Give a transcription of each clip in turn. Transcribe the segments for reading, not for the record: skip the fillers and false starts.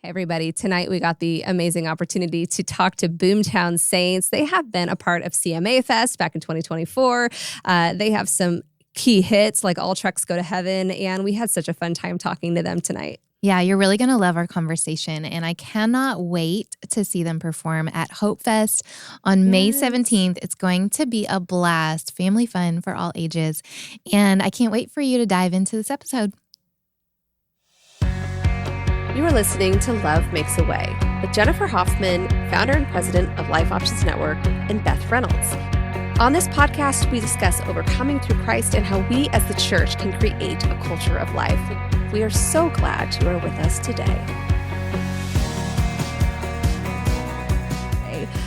Hey everybody, tonight we got the amazing opportunity to talk to Boomtown Saints. They have been a part of CMA Fest back in 2024. They have some key hits like All Trucks Go to Heaven, and we had such a fun time talking to them tonight. Yeah, you're really going to love our conversation, and I cannot wait to see them perform at Hope Fest on May 17th. It's going to be a blast, family fun for all ages, and I can't wait for you to dive into this episode. You are listening to Love Makes a Way with Jennifer Hoffman, founder and president of Life Options Network, and Beth Reynolds. On this podcast, we discuss overcoming through Christ and how we as the church can create a culture of life. We are so glad you are with us today.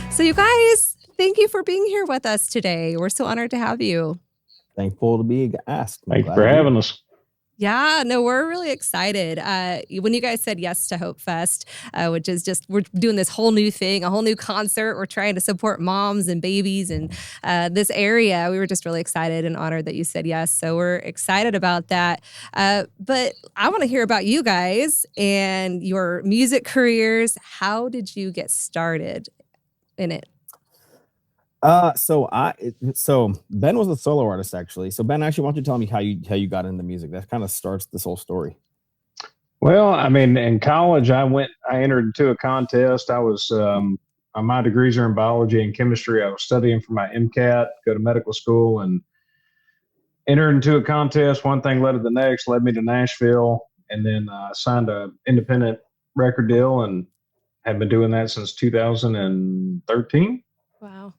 So you guys, thank you for being here with us today. We're so honored to have you. Thankful to be asked. Thank you for having us. Yeah, no, we're really excited. When you guys said yes to Hope Fest, which is just, we're doing this whole new thing, a whole new concert. We're trying to support moms and babies in this area. We were just really excited and honored that you said yes. So we're excited about that. But I want to hear about you guys and your music careers. How did you get started in it? So Ben was a solo artist actually. So Ben, actually, why don't you tell me how you got into music? That kind of starts this whole story. Well, I mean, in college, I entered into a contest. I was, my degrees are in biology and chemistry. I was studying for my MCAT, go to medical school, and entered into a contest. One thing led to the next, led me to Nashville, and then signed an independent record deal and have been doing that since 2013. Wow.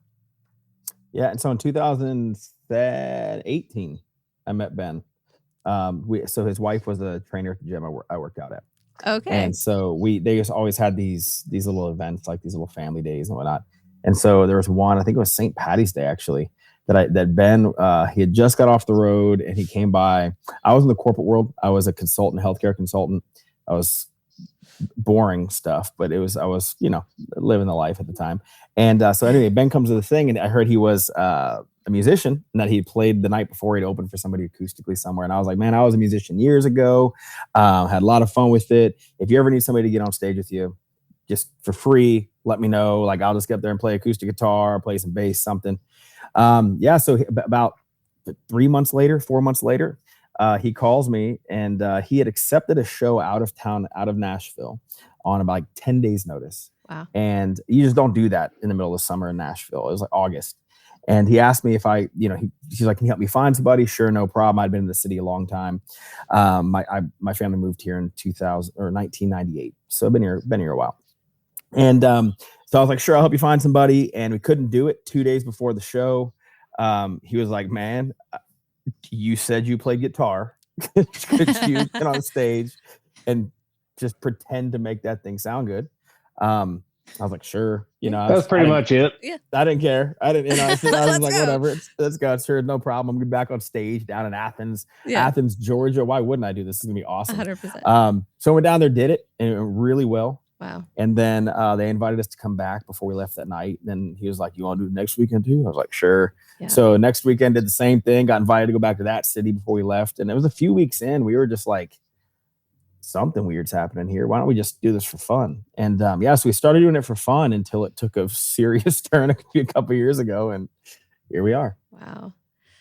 Yeah, and so in 2018, I met Ben. So his wife was a trainer at the gym I worked out at. Okay. And so they just always had these little events, like these little family days and whatnot. And so there was one, I think it was St. Patty's Day actually, that Ben he had just got off the road and he came by. I was in the corporate world. I was a consultant, healthcare consultant. I was boring stuff, but I was living the life at the time. And so anyway, Ben comes to the thing, and I heard he was a musician and that he played the night before. He'd opened for somebody acoustically somewhere. And I was like, man, I was a musician years ago. Had a lot of fun with it. If you ever need somebody to get on stage with you, just for free, let me know. Like, I'll just get up there and play acoustic guitar, play some bass, something. So about 4 months later, he calls me, and he had accepted a show out of town, out of Nashville, on about 10 days notice. Wow. And you just don't do that in the middle of summer in Nashville. It was like August. And he asked me if he's like, can you help me find somebody? Sure, no problem. I'd been in the city a long time. My family moved here in 1998. So I've been here a while. And so I was like, sure, I'll help you find somebody. And we couldn't do it 2 days before the show. He was like, man, you said you played guitar. Could you get on stage and just pretend to make that thing sound good? I was like, sure. That's pretty much it. Yeah. I didn't care. I didn't. I was like, go. whatever. Let's go. Sure, no problem. I'm gonna be back on stage down in Athens, Georgia. Why wouldn't I do this? This is gonna be awesome. 100%. So I went down there, did it, and it went really well. Wow. And then they invited us to come back before we left that night. Then he was like, you want to do it next weekend too? I was like, sure. Yeah. So next weekend did the same thing, got invited to go back to that city before we left. And it was a few weeks in, we were just like, something weird's happening here. Why don't we just do this for fun? And so we started doing it for fun until it took a serious turn a couple of years ago. And here we are. Wow.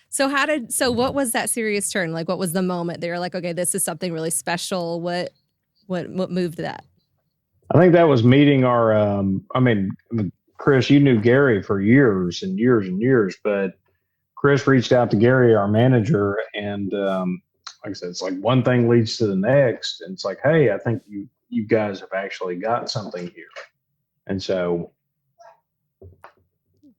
So what was that serious turn? Like, what was the moment that you're like, okay, this is something really special? What moved that? I think that was meeting our, Chris, you knew Gary for years and years and years, but Chris reached out to Gary, our manager, and like I said, it's like one thing leads to the next. And it's like, hey, I think you guys have actually got something here. And so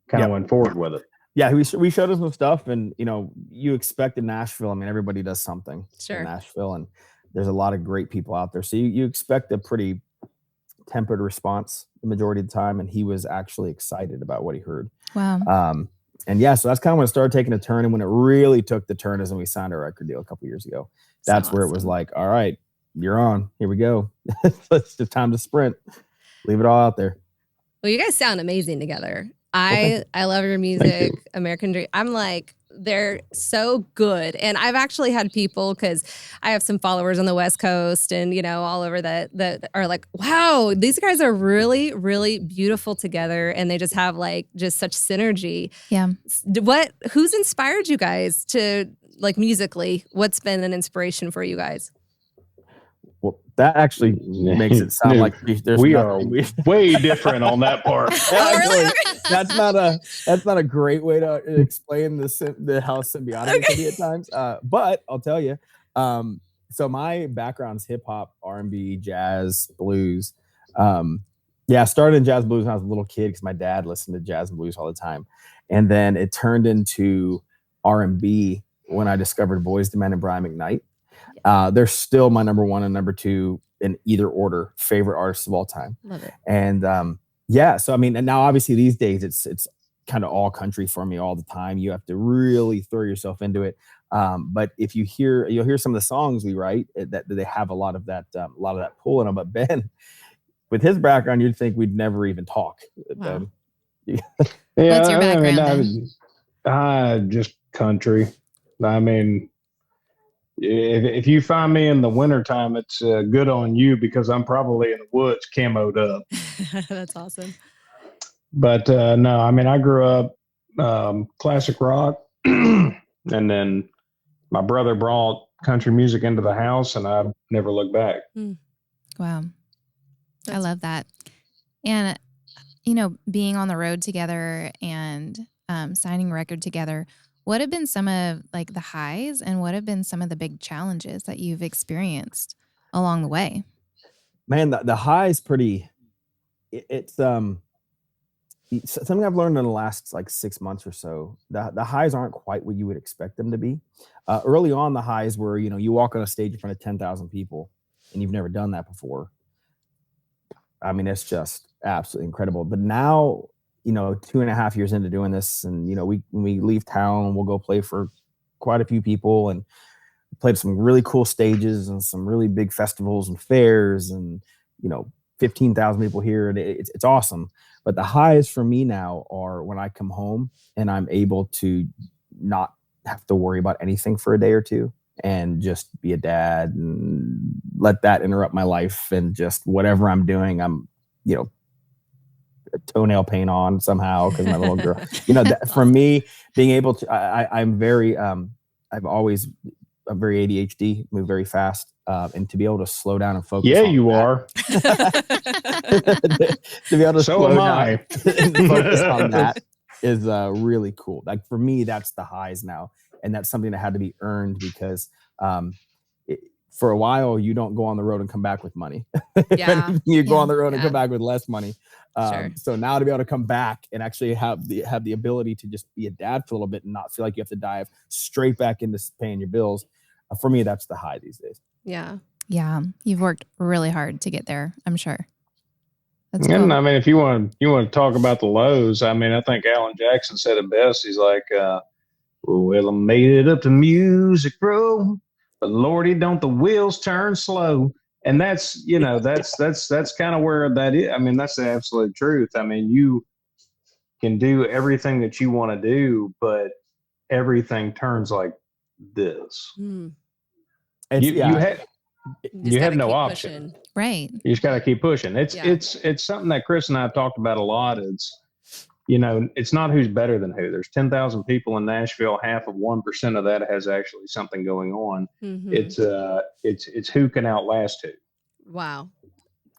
kind of went forward with it. Yeah, we showed us some stuff, and you expect in Nashville. I mean, everybody does something in Nashville, and there's a lot of great people out there. So you expect a pretty tempered response the majority of the time, and he was actually excited about what he heard. Wow. So that's kind of when it started taking a turn, and when it really took the turn is when we signed our record deal a couple years ago. That's where it was like, all right, you're on. Here we go. It's just time to sprint. Leave it all out there. Well, you guys sound amazing together. I love your music, American Dream. I'm like, They're so good. And I've actually had people, because I have some followers on the West Coast and, all over that are like, wow, these guys are really, really beautiful together. And they just have just such synergy. Yeah. Who's inspired you guys to musically? What's been an inspiration for you guys? Well, that actually makes it sound like we are way different on that part. Really? That's not a great way to explain how symbiotic it can be at times. But I'll tell you. So my background's hip hop, R&B, jazz, blues. I started in jazz blues when I was a little kid because my dad listened to jazz and blues all the time, and then it turned into R&B when I discovered Boyz II Men and Brian McKnight. They're still my number one and number two in either order favorite artists of all time. Love it. And so I mean, and now obviously these days it's kind of all country for me all the time. You have to really throw yourself into it. But if you'll hear some of the songs we write that they have a lot of that pull in them. But Ben, with his background, you'd think we'd never even talk. Wow. What's your background? Just country. I mean, if you find me in the wintertime, it's good on you because I'm probably in the woods camoed up. That's awesome. But no, I mean, I grew up classic rock, and then my brother brought country music into the house, and I never looked back. Wow. I love that. And, being on the road together and signing a record together, what have been some of the highs and what have been some of the big challenges that you've experienced along the way? Man, the high is pretty. It's something I've learned in the last 6 months or so. The highs aren't quite what you would expect them to be. Early on, the highs were you walk on a stage in front of 10,000 people and you've never done that before. I mean, it's just absolutely incredible. But now, 2.5 years into doing this, and when we leave town, we'll go play for quite a few people and played some really cool stages and some really big festivals and fairs, and 15,000 people here, and it's awesome. But the highs for me now are when I come home and I'm able to not have to worry about anything for a day or two and just be a dad and let that interrupt my life, and just whatever I'm doing, I'm toenail paint on somehow because my little girl, for me, being able to, I'm very, I'm very ADHD, move very fast, and to be able to slow down and focus. Yeah, you are. To be able to slow down and focus on that is really cool. For me, that's the highs now, and that's something that had to be earned because for a while you don't go on the road and come back with money. You go on the road and come back with less money. Sure. So now to be able to come back and actually have the ability to just be a dad for a little bit and not feel like you have to dive straight back into paying your bills, for me, that's the high these days. Yeah. Yeah. You've worked really hard to get there, I'm sure. That's cool. cool. I mean, if you want to talk about the lows, I mean, I think Alan Jackson said it best. He's like, well, I made it up to Music Row, but Lordy, don't the wheels turn slow. And that's, that's kind of where that is. I mean, that's the absolute truth. I mean, you can do everything that you want to do, but everything turns like this. You have no option. Pushing. Right. You just got to keep pushing. It's something that Chris and I have talked about a lot. It's, it's not who's better than who. There's 10,000 people in Nashville. Half of 1% of that has actually something going on. Mm-hmm. It's who can outlast who. Wow.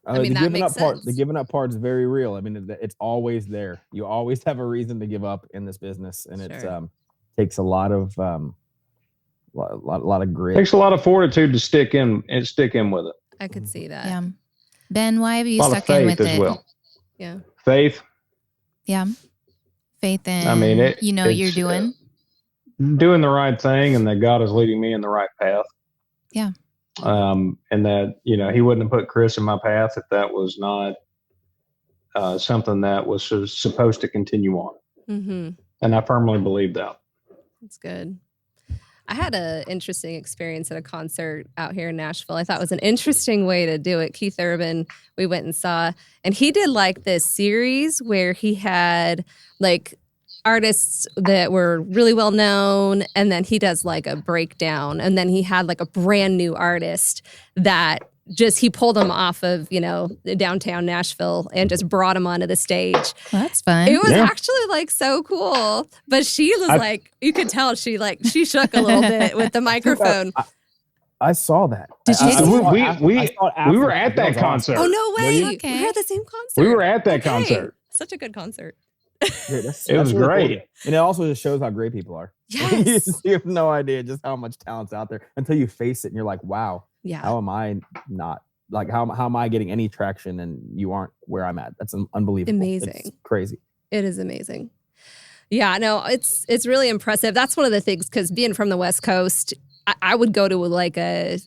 The giving up part is very real. I mean, it's always there. You always have a reason to give up in this business, and it takes a lot of grit. Takes a lot of fortitude to stick in with it. I could see that. Yeah. Ben, why have you stuck in with it? As well. Yeah. Faith. Yeah. Faith in, I mean, you're doing the right thing, and that God is leading me in the right path. Yeah. And that, he wouldn't have put Chris in my path if that was not something that was supposed to continue on. Mm-hmm. And I firmly believe that. That's good. I had an interesting experience at a concert out here in Nashville. I thought it was an interesting way to do it. Keith Urban, we went and saw, and he did this series where he had artists that were really well known, and then he does like a breakdown, and then he had like a brand new artist that just he pulled him off of downtown Nashville and just brought him onto the stage. Well, that's fun. It was actually like so cool, but she was like, you could tell she shook a little bit with the microphone. I saw that. Did you see? We were at that concert. Oh no way! Okay. We were at the same concert. We were at that concert. Such a good concert. Dude, it was really great. Cool. And it also just shows how great people are. Yes. You have no idea just how much talent's out there until you face it and you're like, wow, how am I not like, how am I getting any traction and you aren't where I'm at? That's unbelievable. Amazing. It's crazy. It is amazing. Yeah, no, it's really impressive. That's one of the things, because being from the West Coast, I would go to like a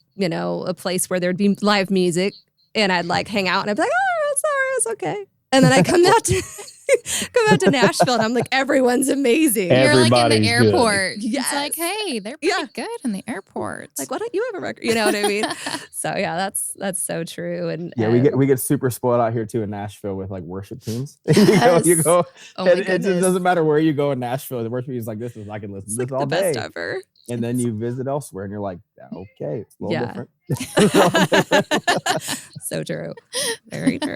place where there'd be live music and I'd like hang out and I'd be like, oh, sorry, it's okay. And then I come out to Nashville and I'm like, everyone's amazing. You're like in the airport. Yes. It's like, hey, they're pretty good in the airport. Like, why don't you have a record? You know what I mean? So yeah, that's so true. And we get super spoiled out here too in Nashville with like worship teams. Yes. you go. Oh and it just doesn't matter where you go in Nashville. The worship team is like, this is I can listen to this all the day. Best ever. And then you visit elsewhere and you're like, okay, it's a little different. So true. Very true.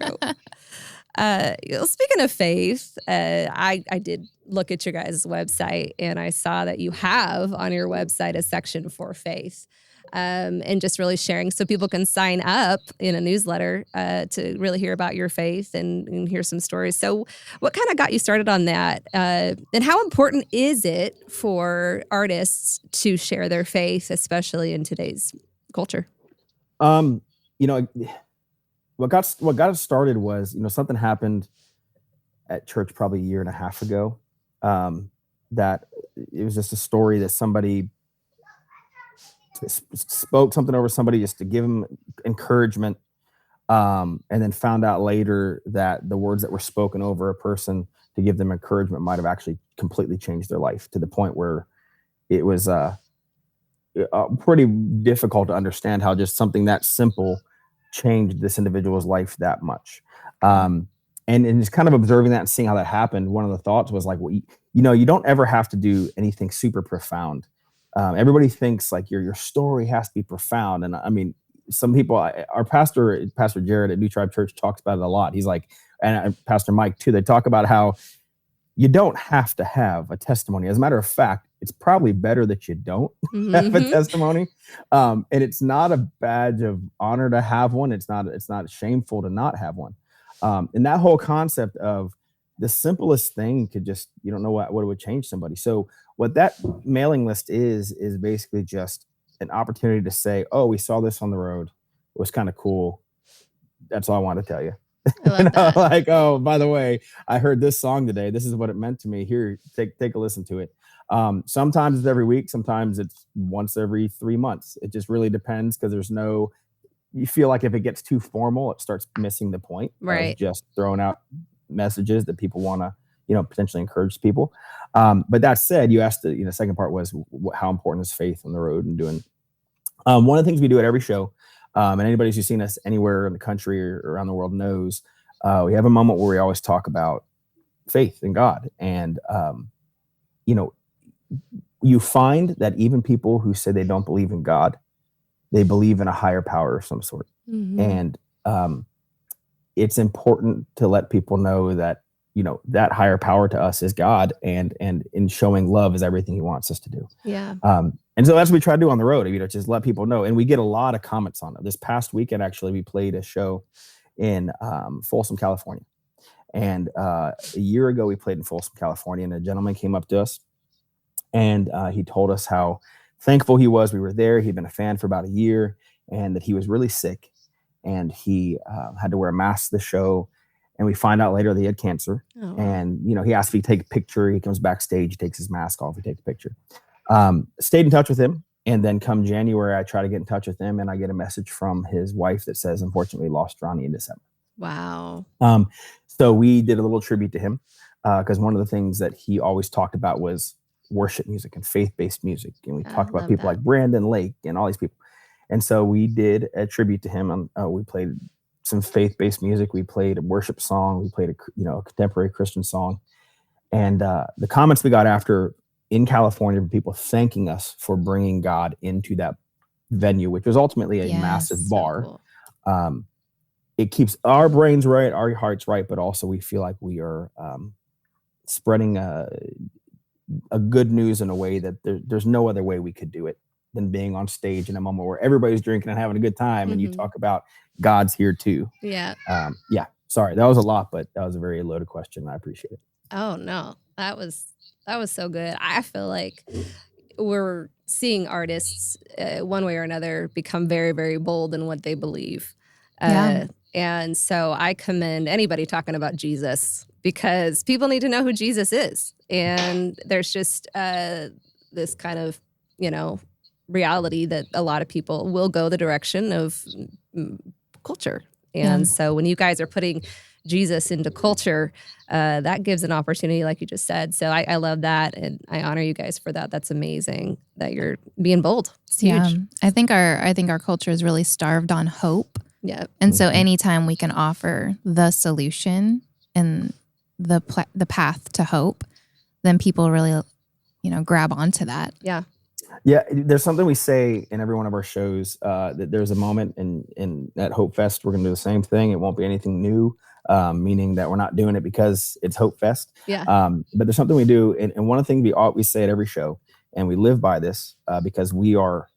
Speaking of faith, I did look at your guys' website and I saw that you have on your website a section for faith, and just really sharing so people can sign up in a newsletter to really hear about your faith and hear some stories. So what kind of got you started on that? And how important is it for artists to share their faith, especially in today's culture? What got us started was, something happened at church probably a year and a half ago. That it was just a story that somebody spoke something over somebody just to give them encouragement, and then found out later that the words that were spoken over a person to give them encouragement might have actually completely changed their life to the point where it was pretty difficult to understand how just something that simple changed this individual's life that much. And just kind of observing that and seeing how that happened, one of the thoughts was like, well, you don't ever have to do anything super profound. Everybody thinks like your story has to be profound. And I mean, some people, our Pastor Jared at New Tribe Church talks about it a lot. He's like, and Pastor Mike too, they talk about how you don't have to have a testimony. As a matter of fact, it's probably better that you don't have a testimony. And it's not a badge of honor to have one. It's not shameful to not have one. And that whole concept of the simplest thing could just, you don't know what it would change somebody. So what that mailing list is basically just an opportunity to say, oh, we saw this on the road. It was kind of cool. That's all I want to tell you. Like, oh, by the way, I heard this song today. This is what it meant to me. Here, take a listen to it. Sometimes it's every week. Sometimes it's once every 3 months. It just really depends because you feel like if it gets too formal, it starts missing the point. Right. Of just throwing out messages that people want to, potentially encourage people. But that said, you asked the second part was how important is faith on the road and doing. One of the things we do at every show, and anybody who's seen us anywhere in the country or around the world knows, we have a moment where we always talk about faith in God. And, you find that even people who say they don't believe in God, they believe in a higher power of some sort. Mm-hmm. And it's important to let people know that, that higher power to us is God, and in showing love is everything he wants us to do. Yeah. And so that's what we try to do on the road, just let people know. And we get a lot of comments on it. This past weekend, actually, we played a show in Folsom, California. And a year ago, we played in Folsom, California, and a gentleman came up to us and he told us how thankful he was we were there. He'd been a fan for about a year and that he was really sick and he had to wear a mask to the show. And we find out later that he had cancer. Oh. And, he asked if he could take a picture. He comes backstage, he takes his mask off, he takes a picture. Stayed in touch with him. And then come January, I try to get in touch with him and I get a message from his wife that says, unfortunately, lost Ronnie in December. Wow. So we did a little tribute to him because one of the things that he always talked about was worship music and faith-based music. And we talked about people like Brandon Lake and all these people. And so we did a tribute to him. We played some faith-based music. We played a worship song. We played a contemporary Christian song. And the comments we got after in California from people thanking us for bringing God into that venue, which was ultimately a massive Yes. bar. Cool. It keeps our brains right, our hearts right, but also we feel like we are spreading a good news in a way that there's no other way we could do it than being on stage in a moment where everybody's drinking and having a good time, and you talk about God's here too. Yeah. Sorry, that was a lot, but that was a very loaded question. I appreciate it. Oh no, that was so good. I feel like we're seeing artists one way or another become very, very bold in what they believe. Yeah. And so I commend anybody talking about Jesus, because people need to know who Jesus is. And there's just this kind of, reality that a lot of people will go the direction of culture. And so when you guys are putting Jesus into culture, that gives an opportunity, like you just said. So I love that, and I honor you guys for that. That's amazing that you're being bold. It's huge. Yeah. I think our culture is really starved on hope. Yeah. And so anytime we can offer the solution and the path to hope, then people really, grab onto that. Yeah. Yeah, there's something we say in every one of our shows, that there's a moment in at Hope Fest, we're going to do the same thing. It won't be anything new, meaning that we're not doing it because it's Hope Fest. Yeah. But there's something we do. And one of the things we say at every show, and we live by this because we are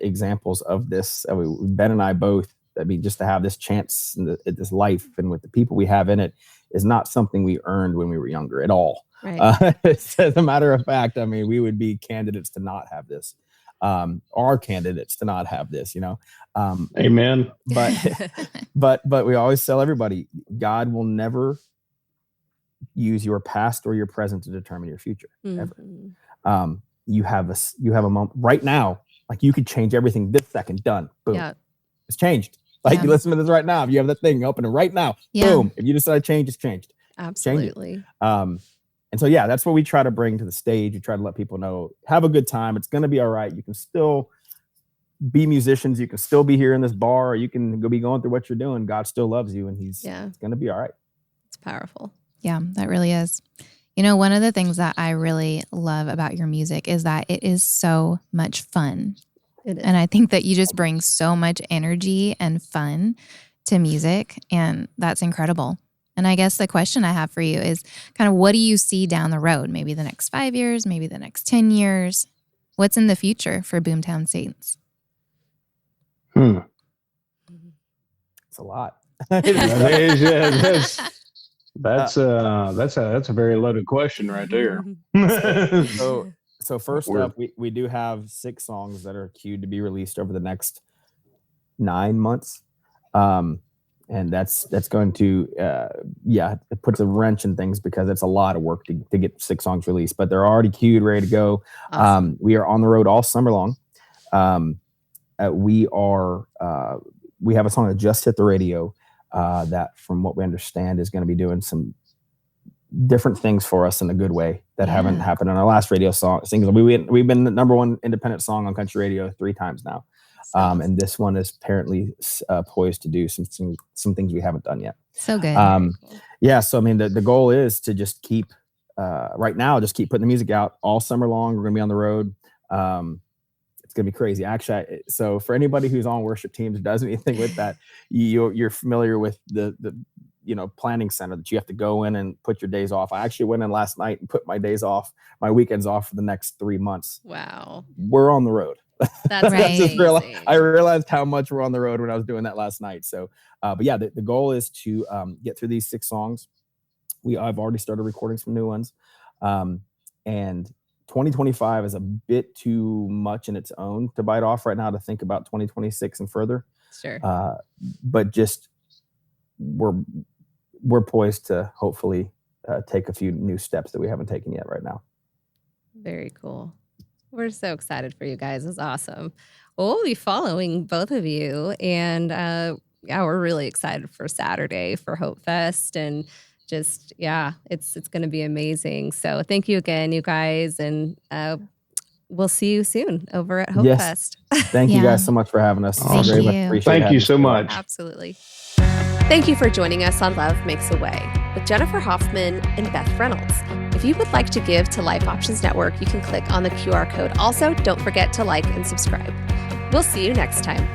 examples of this. Ben and I both, just to have this chance in this life and with the people we have in it is not something we earned when we were younger at all. Right. As a matter of fact, we would be candidates to not have this. Are candidates to not have this, Amen. But we always tell everybody, God will never use your past or your present to determine your future, ever. You have a moment right now, like you could change everything this second, done, boom. Yeah. It's changed. Like you listen to this right now. If you have that thing, open it right now, boom. If you decide to change, it's changed. Absolutely. And so, that's what we try to bring to the stage. We try to let people know, have a good time. It's going to be all right. You can still be musicians. You can still be here in this bar. Or you can be going through what you're doing. God still loves you, and it's going to be all right. It's powerful. Yeah, that really is. One of the things that I really love about your music is that it is so much fun. It is. And I think that you just bring so much energy and fun to music, and that's incredible. And I guess the question I have for you is kind of, what do you see down the road? Maybe the next 5 years, maybe the next 10 years. What's in the future for Boomtown Saints? It's a lot. That's a very loaded question right there. So first up, we do have 6 songs that are queued to be released over the next 9 months. And that's going to, it puts a wrench in things because it's a lot of work to get 6 songs released, but they're already queued, ready to go. Awesome. We are on the road all summer long. We have a song that just hit the radio that, from what we understand, is going to be doing some different things for us in a good way that haven't happened in our last radio singles. We've been the number 1 independent song on country radio 3 times now. And this one is apparently poised to do some things we haven't done yet. So good. So the goal is to just keep right now, just keep putting the music out all summer long. We're gonna be on the road. It's gonna be crazy. Actually, so for anybody who's on worship teams, does anything with that, you're familiar with the planning center that you have to go in and put your days off. I actually went in last night and put my weekends off for the next 3 months. Wow. We're on the road. That's right. I realized how much we're on the road when I was doing that last night. So, the goal is to get through these 6 songs. I've already started recording some new ones. And 2025 is a bit too much in its own to bite off right now to think about 2026 and further. Sure. But just we're poised to hopefully take a few new steps that we haven't taken yet right now. Very cool. We're so excited for you guys. It's awesome. Well, we'll be following both of you. And we're really excited for Saturday for Hope Fest. And just, it's going to be amazing. So thank you again, you guys. And we'll see you soon over at Hope Fest. Thank you guys so much for having us. Thank you. Very much appreciate it. Thank you so much. Absolutely. Thank you for joining us on Love Makes a Way with Jennifer Hoffman and Beth Reynolds. If you would like to give to Life Options Network, you can click on the QR code. Also, don't forget to like and subscribe. We'll see you next time.